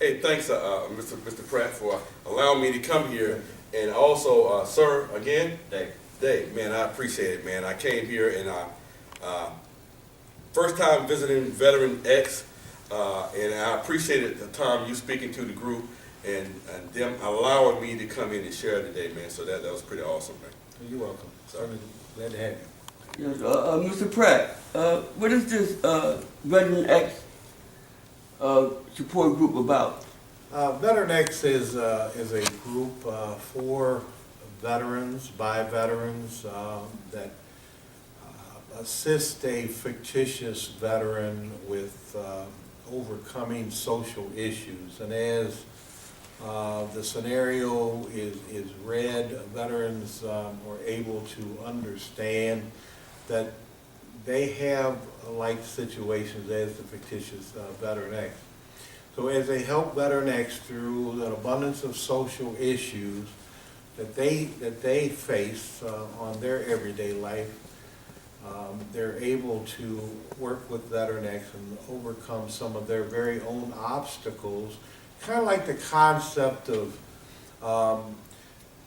Hey, thanks, Mr. Prattt, for allowing me to come here, and also, sir, again, Dave, man, I appreciate it, man. I came here and first time visiting Veteran X, and I appreciated the time you speaking to the group and them allowing me to come in and share today, man. So that was pretty awesome, man. You're welcome. Certainly glad to have you. Yes, Mr. Prattt, what is this Veteran X support group about? Veteran X is a group for veterans, by veterans, that assist a fictitious veteran with overcoming social issues. And as the scenario is read, veterans are able to understand that they have like situations as the fictitious Veteran X. So as they help Veteran X through an abundance of social issues that they face on their everyday life, they're able to work with Veteran X and overcome some of their very own obstacles, kind of like the concept of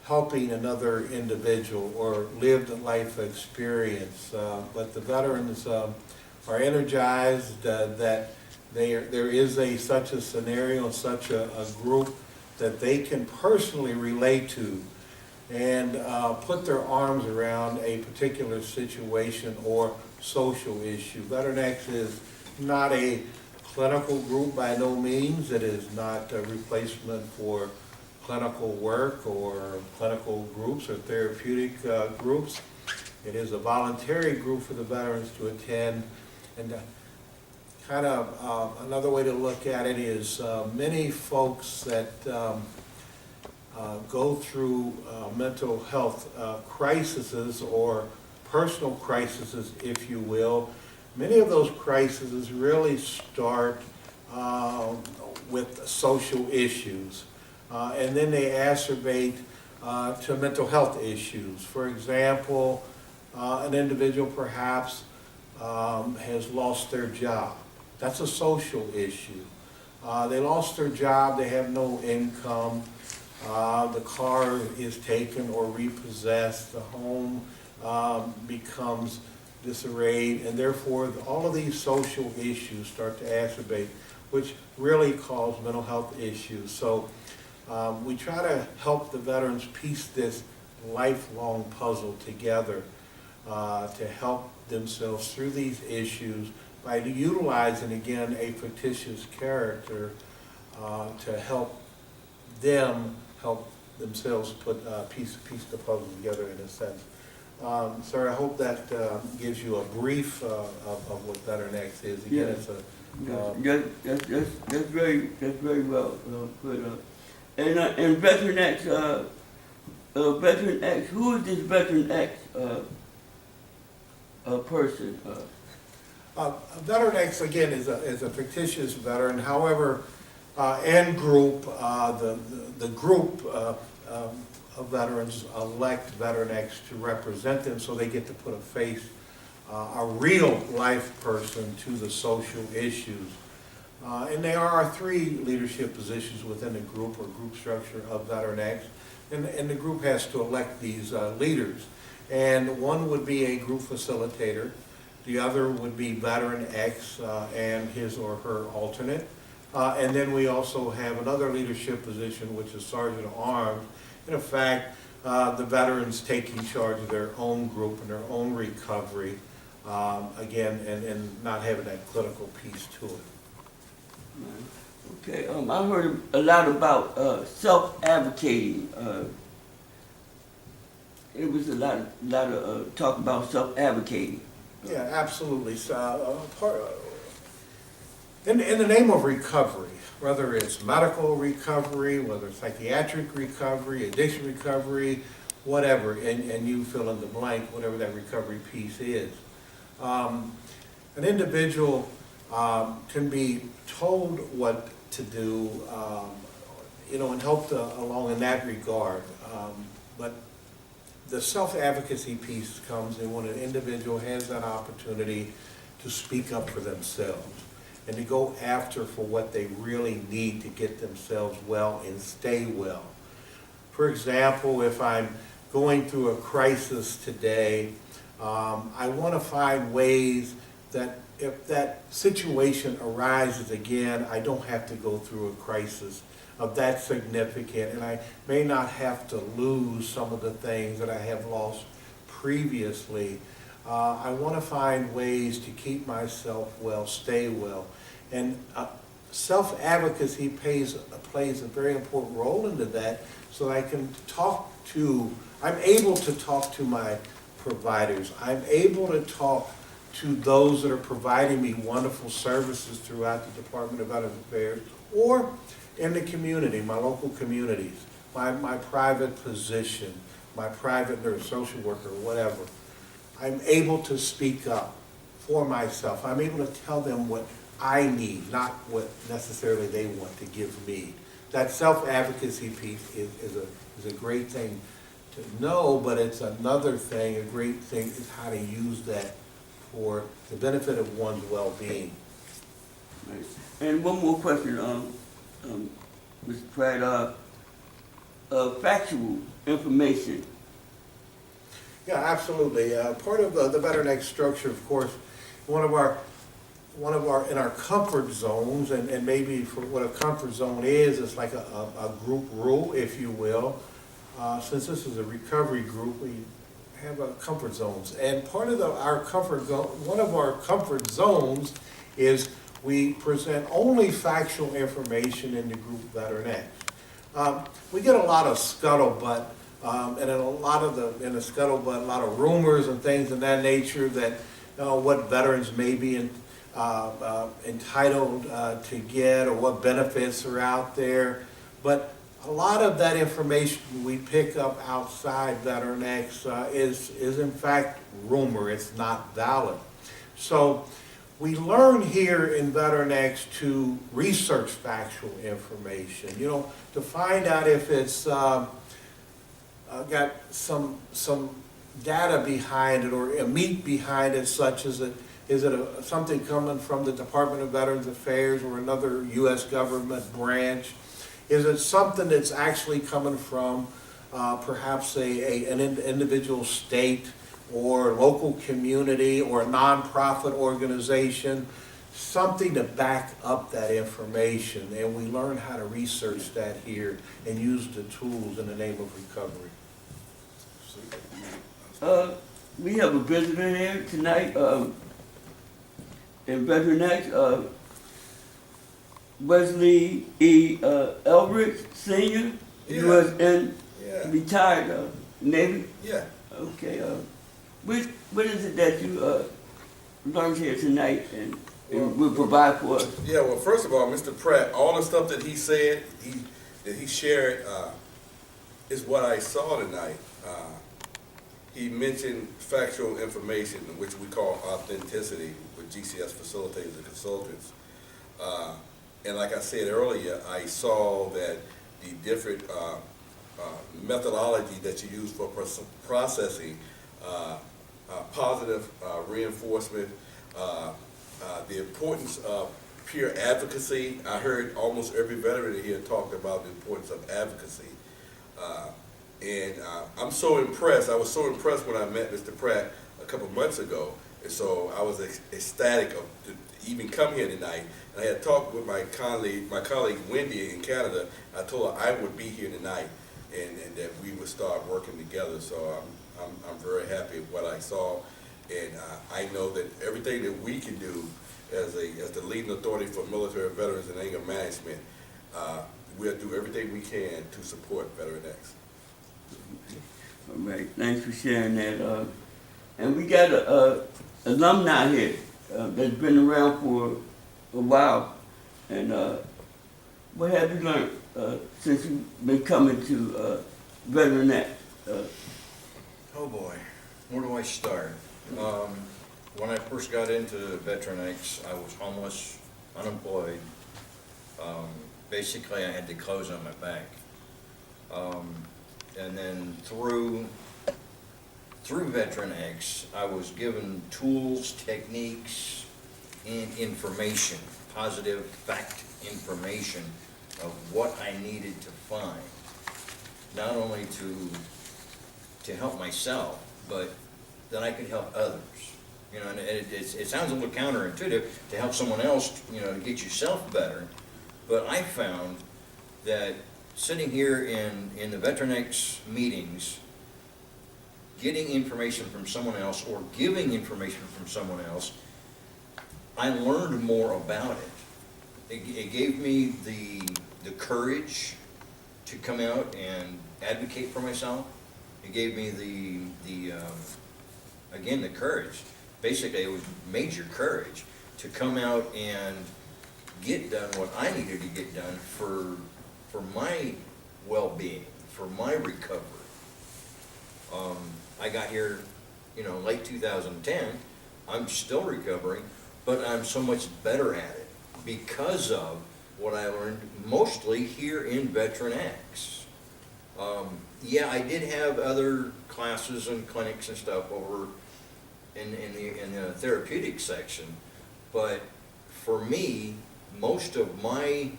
helping another individual or lived life experience. But the veterans are energized that there is such a scenario, such a group that they can personally relate to and put their arms around a particular situation or social issue. Veteran X is not a clinical group by no means. It is not a replacement for clinical work or clinical groups or therapeutic groups. It is a voluntary group for the veterans to attend. And kind of another way to look at it is many folks that go through mental health crises or personal crises, if you will. Many of those crises really start with social issues, and then they exacerbate to mental health issues. For example, an individual perhaps has lost their job. That's a social issue. They lost their job, they have no income, the car is taken or repossessed, the home becomes disarrayed, and therefore all of these social issues start to exacerbate, which really cause mental health issues. So we try to help the veterans piece this lifelong puzzle together to help themselves through these issues by utilizing, again, a fictitious character to help them help themselves put piece the puzzle together in a sense. Sir, I hope that gives you a brief of what Veteran X is. Again, it's a that's very well put up. And Veteran X, Veteran X, who is this Veteran X person? Veteran X, again, is a fictitious veteran. However, and group, the group of veterans elect Veteran X to represent them, so they get to put a face, a real life person to the social issues. And there are 3 leadership positions within the group or group structure of Veteran X, and the group has to elect these leaders. And one would be a group facilitator, the other would be Veteran X and his or her alternate. And then we also have another leadership position, which is Sergeant at Arms. In fact, the veterans taking charge of their own group and their own recovery, again, and not having that clinical piece to it. Okay, I heard a lot about self-advocating. It was a lot of talk about self-advocating. Yeah, absolutely. So, in the name of recovery, whether it's medical recovery, whether it's psychiatric recovery, addiction recovery, whatever, and you fill in the blank, whatever that recovery piece is. An individual can be told what to do, and helped along in that regard. But the self-advocacy piece comes in when an individual has that opportunity to speak up for themselves. and to go after for what they really need to get themselves well and stay well. For example, if I'm going through a crisis today, I want to find ways that if that situation arises again, I don't have to go through a crisis of that significant, and I may not have to lose some of the things that I have lost previously. I want to find ways to keep myself well, stay well. And self-advocacy plays a very important role into that, so I can I'm able to talk to my providers. I'm able to talk to those that are providing me wonderful services throughout the Department of Veterans Affairs, or in the community, my local communities, my private position, my private nurse, social worker, whatever. I'm able to speak up for myself. I'm able to tell them what I need, not what necessarily they want to give me. That self-advocacy piece is a great thing to know, but it's another thing, a great thing is how to use that for the benefit of one's well-being. Right. And one more question, Mr. Prattt, factual information. Yeah, absolutely. Part of the Veteran X structure, of course, one of our in our comfort zones, and maybe for what a comfort zone is, it's like a group rule, if you will. Since this is a recovery group, we have comfort zones, and part of our comfort zone, one of our comfort zones, is we present only factual information in the group Veteran X. We get a lot of scuttlebutt, and in the scuttlebutt, a lot of rumors and things of that nature that what veterans may be entitled to get, or what benefits are out there. But a lot of that information we pick up outside Veteran X is in fact rumor. It's not valid. So we learn here in Veteran X to research factual information, to find out if it's got some data behind it, or a meat behind it, such as is it something coming from the Department of Veterans Affairs or another U.S. government branch? Is it something that's actually coming from perhaps an individual state or local community or a nonprofit organization? Something to back up that information, and we learn how to research that here and use the tools in the name of recovery. We have a visitor here tonight, in Veteran X, Wesley E. Elbridge, Sr., Yeah. USN, Yeah. retired Navy. Yeah. Okay, what is it that you learned here tonight and will provide for us? Yeah, well, first of all, Mr. Prattt, all the stuff that he said, that he shared, is what I saw tonight. He mentioned factual information, which we call authenticity, with GCS Facilitators and Consultants. And like I said earlier, I saw that the different methodology that you use for processing, positive reinforcement, the importance of peer advocacy. I heard almost every veteran here talked about the importance of advocacy. And I'm so impressed. I was so impressed when I met Mr. Prattt a couple months ago. And so I was ecstatic to even come here tonight. And I had talked with my colleague Wendy in Canada. I told her I would be here tonight, and that we would start working together. So I'm very happy with what I saw. And I know that everything that we can do as the leading authority for military veterans and anger management, we'll do everything we can to support Veteran X. All right, thanks for sharing that. And we got a alumni here that's been around for a while. And what have you learned since you've been coming to Veteran X? Oh boy, where do I start? When I first got into Veteran X, I was homeless, unemployed. Basically, I had the clothes on my back. And then through Veteran X, I was given tools, techniques, and information positive fact information of what I needed to find, not only to help myself, but that I could help others. You know, and it sounds a little counterintuitive to help someone else, you know, to get yourself better, but I found that sitting here in the Veteran X meetings, getting information from someone else or giving information from someone else, I learned more about it. It gave me the courage to come out and advocate for myself. It gave me again, the courage. Basically, it was major courage to come out and get done what I needed to get done for my well-being, for my recovery. I got here, you know, late 2010. I'm still recovering, but I'm so much better at it because of what I learned mostly here in Veteran X. Yeah, I did have other classes and clinics and stuff over in the therapeutic section, but for me, most of my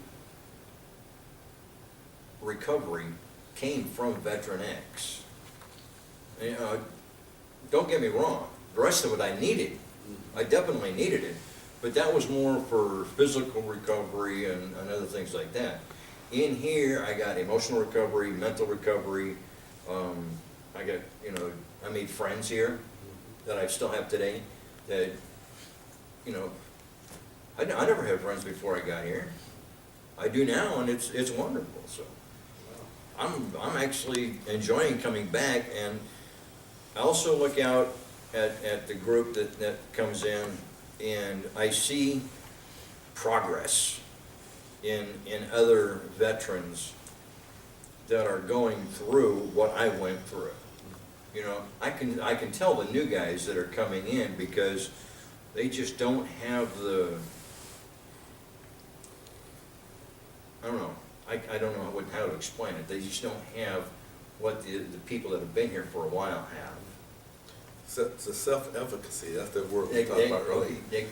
recovery came from Veteran X. You know, don't get me wrong, the rest of it I needed. I definitely needed it, but that was more for physical recovery and other things like that. In here, I got emotional recovery, mental recovery. I got, you know, I made friends here that I still have today that, you know, I never had friends before I got here. I do now, and it's wonderful. So I'm actually enjoying coming back, and I also look out at the group that comes in, and I see progress in other veterans that are going through what I went through. You know, I can tell the new guys that are coming in because they just don't have the, I don't know, I don't know how to explain it. They just don't have what the people that have been here for a while have. It's a self-efficacy, that's the word we talked about earlier. Yeah.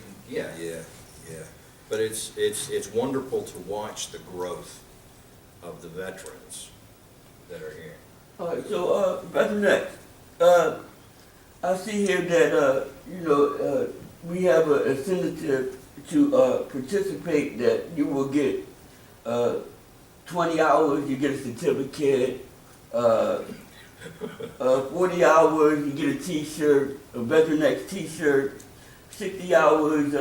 Yeah, yeah. But it's wonderful to watch the growth of the veterans that are here. All right, so, Veteran X, I see here that, you know, we have an incentive to participate, that you will get 20 hours, you get a certificate, 40 hours, you get a t-shirt, a Veteran X t-shirt, 60 hours,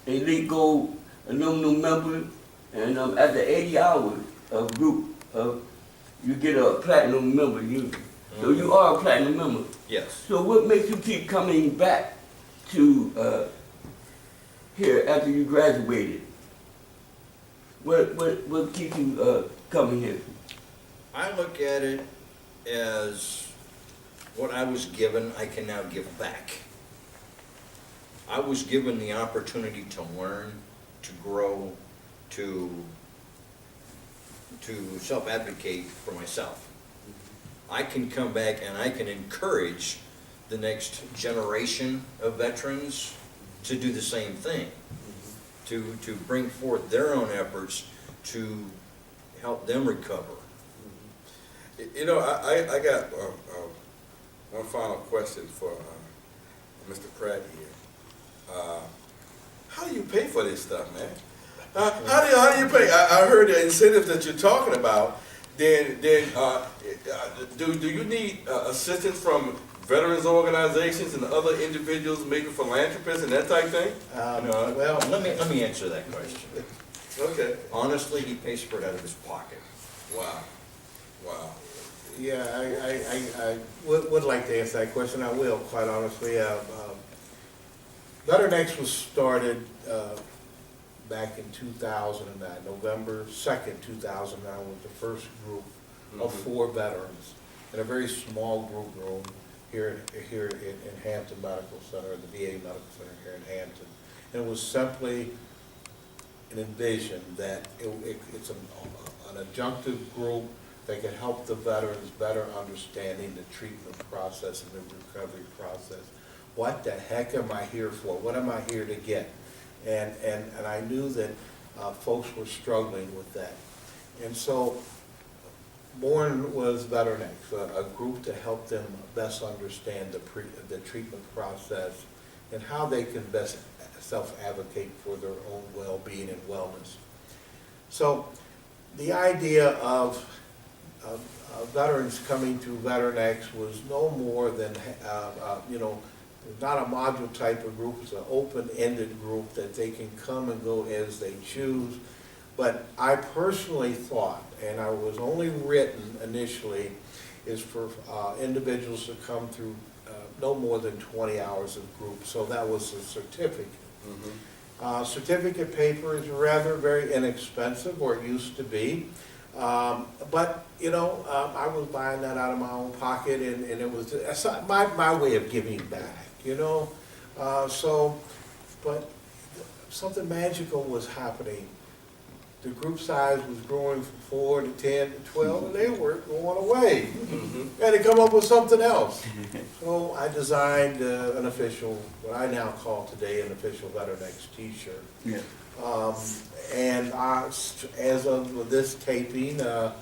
Elite Gold aluminum member, and after 80 hours of group, you get a platinum member. So you are a platinum member. Yes. So what makes you keep coming back to here after you graduated? What keeps you coming here? I look at it as what I was given, I can now give back. I was given the opportunity to learn, to grow, to self-advocate for myself. I can come back and I can encourage the next generation of veterans to do the same thing, to bring forth their own efforts to help them recover. You know, I got one final question for Mr. Prattt here. How do you pay for this stuff, man? How do you pay? I heard the incentives that you're talking about. Then do you need assistance from veterans organizations and other individuals, maybe philanthropists and that type thing? No, well, let me answer that question. Okay. Honestly, he pays for it out of his pocket. Wow. Wow. Yeah, I would like to answer that question. I will, quite honestly. Veteran X was started back in 2009, November 2nd, 2009 was the first group of 4 veterans in a very small group room here in Hampton Medical Center, the VA Medical Center here in Hampton. And it was simply an envision that it's an adjunctive group that can help the veterans better understanding the treatment process and the recovery process. What the heck am I here for? What am I here to get? And I knew that folks were struggling with that. And so born was VeteranX, a group to help them best understand the treatment process and how they can best self-advocate for their own well-being and wellness. So the idea of veterans coming to VeteranX was no more than, not a module type of group. It's an open-ended group that they can come and go as they choose. But I personally thought, and I was only written initially, is for individuals to come through no more than 20 hours of group. So that was a certificate. Mm-hmm. Certificate paper is rather very inexpensive, or it used to be. But, I was buying that out of my own pocket, and it was that's my way of giving back, but something magical was happening. The group size was growing from 4 to 10 to 12, and they weren't going away. Mm-hmm. Had to come up with something else. So I designed an official, what I now call today an official VeteranX t-shirt. Yeah. And as of this taping, I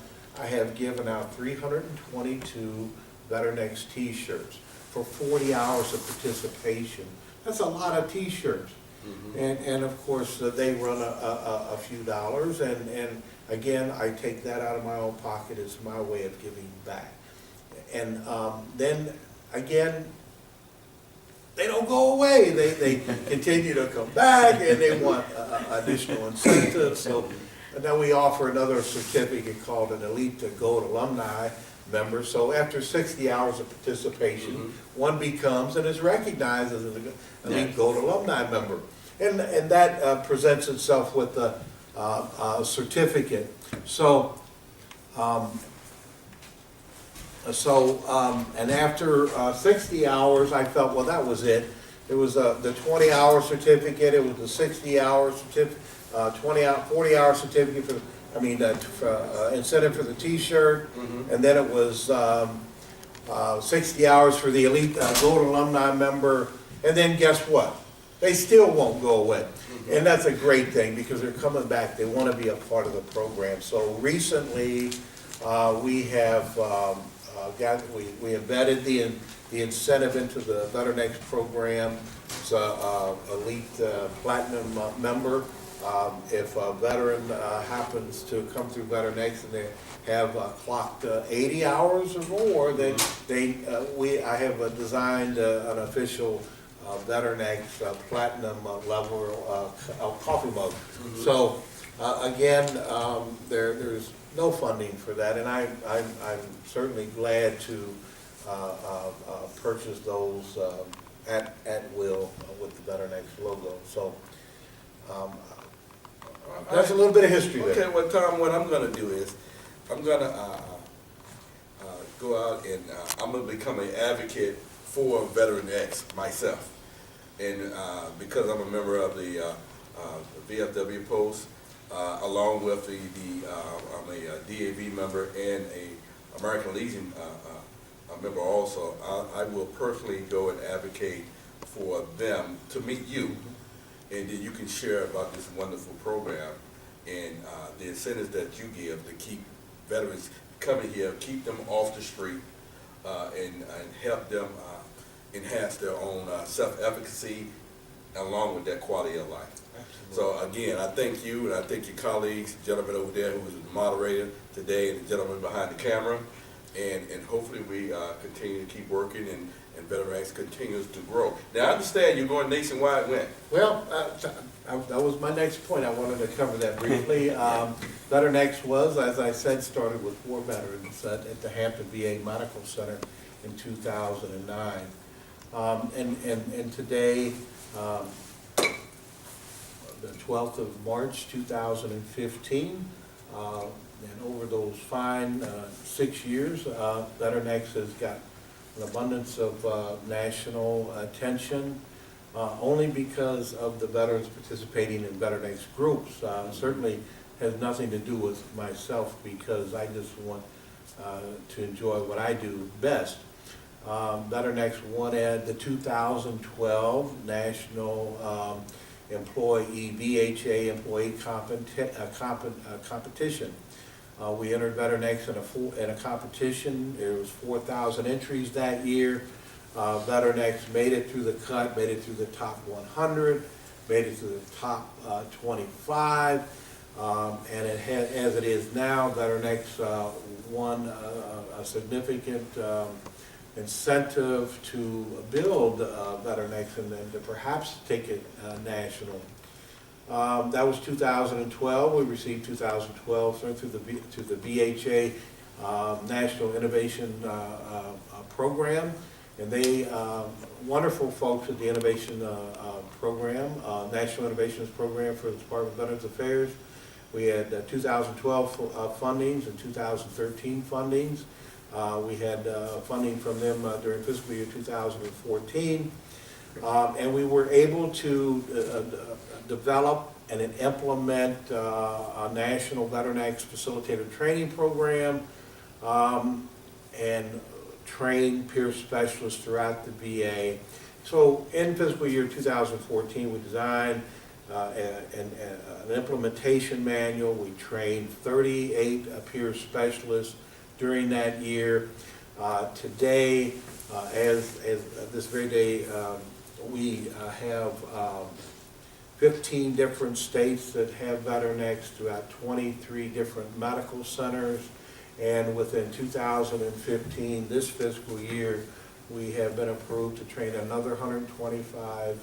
have given out 322 VeteranX t-shirts for 40 hours of participation. That's a lot of t-shirts. Mm-hmm. And of course, they run a few dollars, and again, I take that out of my own pocket as my way of giving back. And then again, they don't go away. They continue to come back, and they want additional incentives. So, and then we offer another certificate called an Elite Gold Alumni member. So after 60 hours of participation, mm-hmm. one becomes and is recognized as an Elite Gold Alumni member. And that presents itself with the certificate. So, and after 60 hours, I felt, well, that was it. It was the 20-hour certificate. It was the 60-hour certificate, 40-hour certificate for, incentive for the T-shirt, mm-hmm. and then it was 60 hours for the Elite Gold Alumni member. And then guess what? They still won't go away. Mm-hmm. And that's a great thing because they're coming back. They want to be a part of the program. So recently, we have we embedded the incentive into the VeteranX program. It's a Elite Platinum member. If a veteran happens to come through VeteranX and they have clocked 80 hours or more, then I have designed an official VeteranX Platinum level coffee mug. Mm-hmm. So again, there's no funding for that, and I'm certainly glad to purchase those at will with the VeteranX logo. So that's a little bit of history there. Okay, well, Tom, what I'm going to do is I'm going to go out and I'm going to become an advocate for VeteranX myself. And because I'm a member of the VFW Post, along with I'm a DAV member and a American Legion member also, I will personally go and advocate for them to meet you, and then you can share about this wonderful program and the incentives that you give to keep veterans coming here, keep them off the street, and help them enhance their own self-efficacy along with their quality of life. Absolutely. So again, I thank you, and I thank your colleagues, the gentleman over there who was the moderator today, and the gentleman behind the camera, and hopefully we continue to keep working and VeteranX continues to grow. Now I understand you're going nationwide when? Well, that was my next point. I wanted to cover that briefly. VeteranX was, as I said, started with 4 veterans at the Hampton VA Medical Center in 2009. And today, the 12th of March 2015, and over those fine 6 years, VeteranX has got an abundance of national attention, only because of the veterans participating in VeteranX groups. Certainly has nothing to do with myself, because I just want to enjoy what I do best. VeteranX won at the 2012 National employee VHA employee competition. We entered VeteranX in a competition. There was 4,000 entries that year. VeteranX made it through the cut, made it through the top 100, made it through the top 25. And it had, as it is now, VeteranX won a significant incentive to build VeteranX and then to perhaps take it national. That was 2012. We received 2012 through the VHA National Innovation Program, and they wonderful folks at the Innovation Program, National Innovations Program for the Department of Veterans Affairs. We had 2012 fundings and 2013 fundings. We had funding from them during fiscal year 2014, and we were able to develop and implement a national VeteranX facilitator training program and train peer specialists throughout the VA. So in fiscal year 2014, we designed an implementation manual. We trained 38 peer specialists during that year. Today, as this very day, we have 15 different states that have VeteranX, throughout 23 different medical centers, and within 2015, this fiscal year, we have been approved to train another 125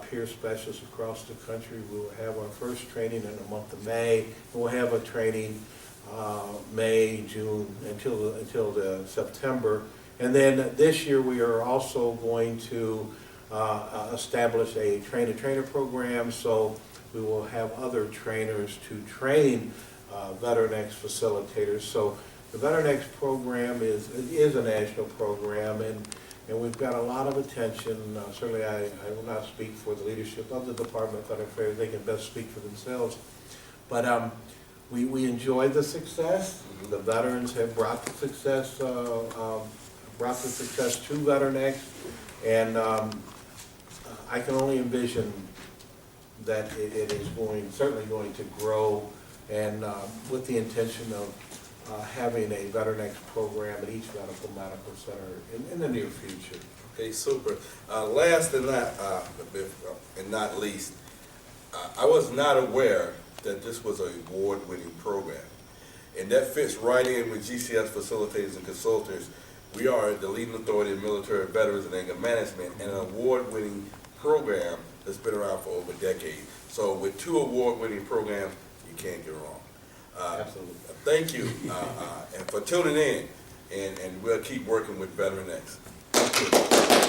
peer specialists across the country. We will have our first training in the month of May, and we'll have a training May, June, until the September. And then this year we are also going to establish a train-to-trainer program, so we will have other trainers to train VeteranX facilitators. So the VeteranX program is a national program, and we've got a lot of attention. Certainly I will not speak for the leadership of the Department of Veteran Affairs. They can best speak for themselves. But we enjoy the success. The veterans have brought the success to VeteranX, and I can only envision that it is certainly going to grow, and with the intention of having a VeteranX program at each medical center in the near future. Okay, super. Last and not least, I was not aware that this was an award-winning program. And that fits right in with GCS Facilitators and Consultants. We are the leading authority in military veterans and anger management, and an award-winning program that's been around for over a decade. So with 2 award-winning programs, you can't get wrong. Absolutely. Thank you and for tuning in, and we'll keep working with VeteranX. Thank you.